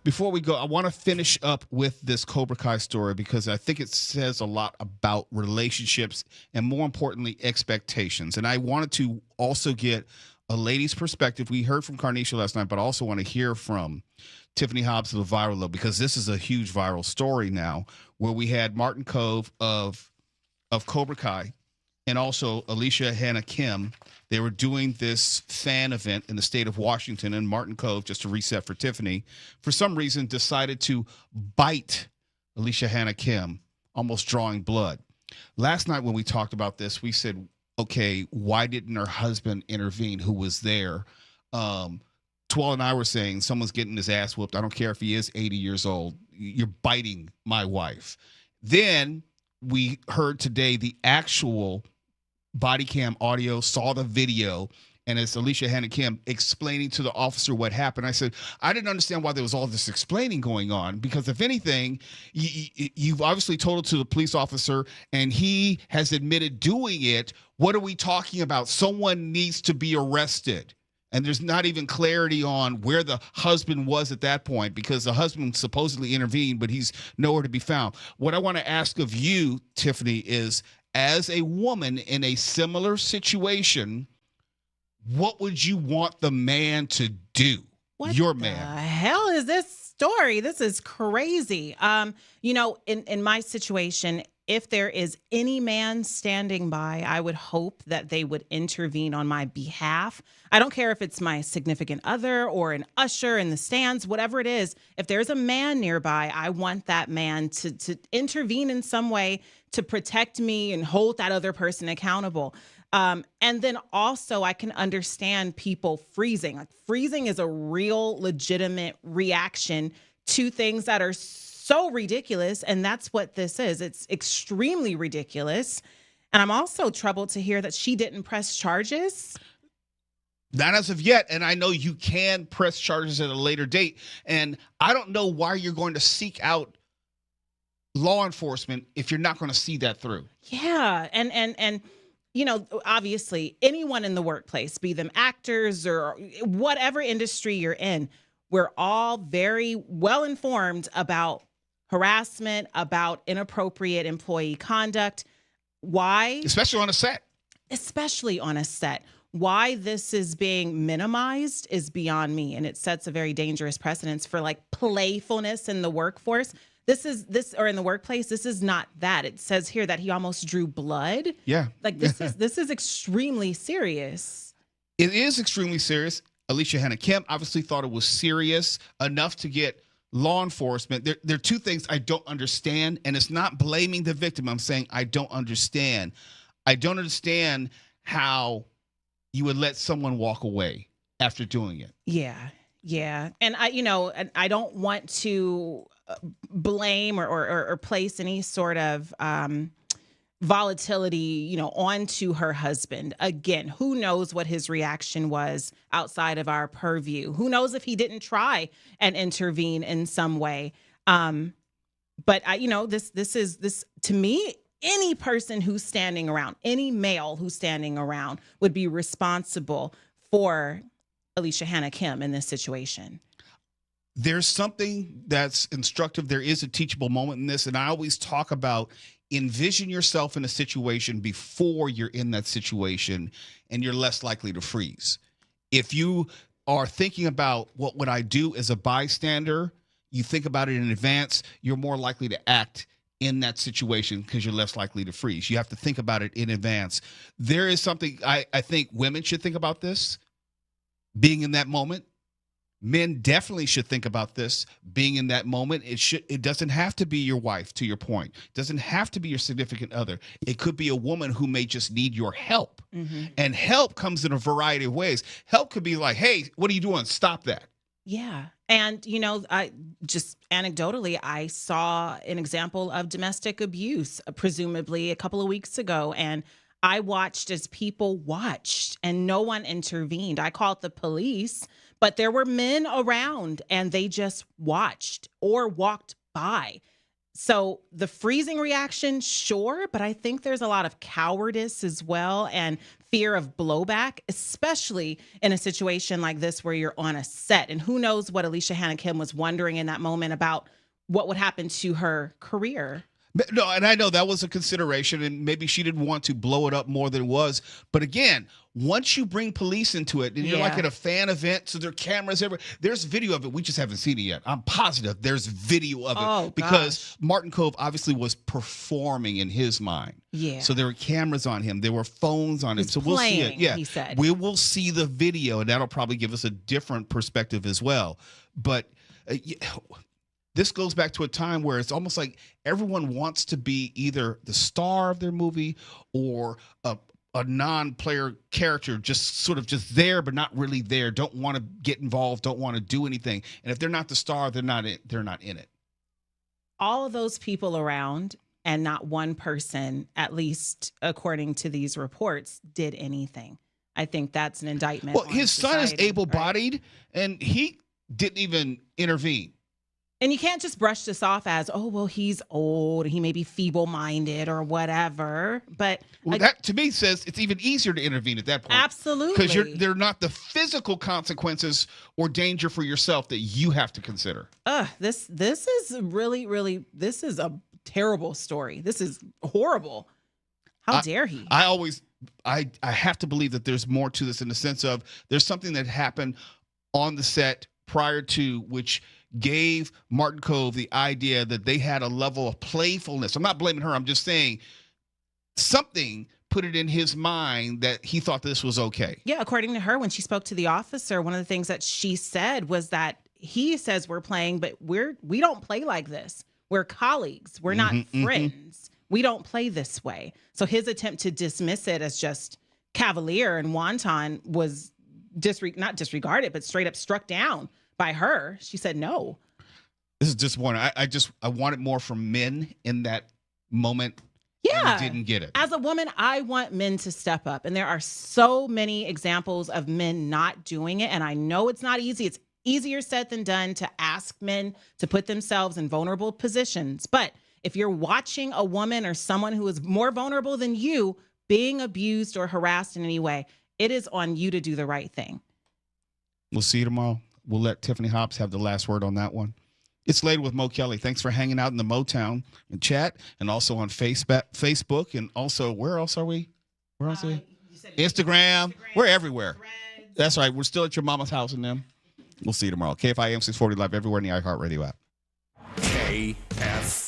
Before we go, I want to finish up with this Cobra Kai story because I think it says a lot about relationships and, more importantly, expectations. And I wanted to also get a lady's perspective. We heard from Carnisha last night, but I also want to hear from Tiffany Hobs of the Viral Low, because this is a huge viral story now, where we had Martin Kove of Cobra Kai and also Alicia Hannah Kim. They were doing this fan event in the state of Washington, and Martin Kove, just to reset for Tiffany, for some reason decided to bite Alicia Hannah Kim, almost drawing blood. Last night when we talked about this, we said, okay, why didn't her husband intervene, who was there? Twal and I were saying someone's getting his ass whooped. I don't care if he is 80 years old. You're biting my wife. Then we heard today the actual body cam audio, saw the video, and it's Alicia Hannah Kim explaining to the officer what happened. I said, I didn't understand why there was all this explaining going on, because if anything, you've obviously told it to the police officer and he has admitted doing it. What are we talking about? Someone needs to be arrested. And there's not even clarity on where the husband was at that point, because the husband supposedly intervened, but he's nowhere to be found. What I want to ask of you, Tiffany, is, as a woman in a similar situation, what would you want the man to do? Your man. What the hell is this story? This is crazy. In my situation, if there is any man standing by, I would hope that they would intervene on my behalf. I don't care if it's my significant other or an usher in the stands, whatever it is. If there's a man nearby, I want that man to intervene in some way to protect me and hold that other person accountable. And then also I can understand people freezing. Like, freezing is a real legitimate reaction to things that are so ridiculous. And that's what this is. It's extremely ridiculous. And I'm also troubled to hear that she didn't press charges. Not as of yet. And I know you can press charges at a later date. And I don't know why you're going to seek out law enforcement if you're not going to see that through. Yeah. And obviously anyone in the workplace, be them actors or whatever industry you're in, we're all very well informed about harassment, about inappropriate employee conduct. Why? Especially on a set. Especially on a set. Why this is being minimized is beyond me. And it sets a very dangerous precedence for like playfulness in the workforce. Or in the workplace, this is not that. It says here that he almost drew blood. Yeah. Like this is extremely serious. It is extremely serious. Alicia Hannah Kim obviously thought it was serious enough to get law enforcement. There are two things I don't understand, and it's not blaming the victim. I'm saying I don't understand. I don't understand how you would let someone walk away after doing it. Yeah. And I don't want to blame or place any sort of volatility, onto her husband. Again, who knows what his reaction was outside of our purview? Who knows if he didn't try and intervene in some way? But this to me, any person who's standing around, any male who's standing around would be responsible for Alicia Hannah Kim in this situation. There's something that's instructive. There is a teachable moment in this. And I always talk about envision yourself in a situation before you're in that situation, and you're less likely to freeze. If you are thinking about what would I do as a bystander, you think about it in advance, you're more likely to act in that situation because you're less likely to freeze. You have to think about it in advance. There is something I think women should think about this, being in that moment. Men definitely should think about this, being in that moment. It doesn't have to be your wife, to your point. It doesn't have to be your significant other. It could be a woman who may just need your help. Mm-hmm. And help comes in a variety of ways. Help could be like, hey, what are you doing? Stop that. Yeah. And, I just anecdotally, I saw an example of domestic abuse, presumably a couple of weeks ago. And I watched as people watched and no one intervened. I called the police, but there were men around and they just watched or walked by. So the freezing reaction, sure, but I think there's a lot of cowardice as well and fear of blowback, especially in a situation like this where you're on a set. And who knows what Alicia Hannah Kim was wondering in that moment about what would happen to her career. No, and I know that was a consideration, and maybe she didn't want to blow it up more than it was. But again, once you bring police into it, and you're like at a fan event, so there are cameras everywhere. There's video of it. We just haven't seen it yet. I'm positive there's video of it because Martin Kove obviously was performing in his mind. Yeah. So there were cameras on him. There were phones on him. So we'll see it. Yeah. He said. We will see the video, and that'll probably give us a different perspective as well. But this goes back to a time where it's almost like everyone wants to be either the star of their movie or a non-player character, just there, but not really there. Don't want to get involved. Don't want to do anything. And if they're not the star, they're not in it. All of those people around, and not one person, at least according to these reports, did anything. I think that's an indictment. Well, his son is able-bodied, and he didn't even intervene. And you can't just brush this off as, oh, well, he's old, he may be feeble-minded or whatever. But that to me says it's even easier to intervene at that point. Absolutely. Because they're not the physical consequences or danger for yourself that you have to consider. This is really, this is a terrible story. This is horrible. How dare he? I have to believe that there's more to this, in the sense of there's something that happened on the set prior to which gave Martin Kove the idea that they had a level of playfulness. I'm not blaming her. I'm just saying something put it in his mind that he thought this was okay. Yeah, according to her, when she spoke to the officer, one of the things that she said was that he says we're playing, but we don't play like this. We're colleagues. We're not friends. We don't play this way. So his attempt to dismiss it as just cavalier and wanton was not disregarded, but straight up struck down by her. She said no. This is disappointing. I wanted more from men in that moment. Yeah. And I didn't get it. As a woman, I want men to step up. And there are so many examples of men not doing it. And I know it's not easy. It's easier said than done to ask men to put themselves in vulnerable positions. But if you're watching a woman or someone who is more vulnerable than you being abused or harassed in any way, it is on you to do the right thing. We'll see you tomorrow. We'll let Tiffany Hobs have the last word on that one. It's Later with Mo Kelly. Thanks for hanging out in the Motown and chat, and also on Facebook, and also where else are we? Where else are we? Instagram. We're everywhere. Threads. That's right. We're still at your mama's house and them. We'll see you tomorrow. KFIM 640 live everywhere in the iHeartRadio app. KF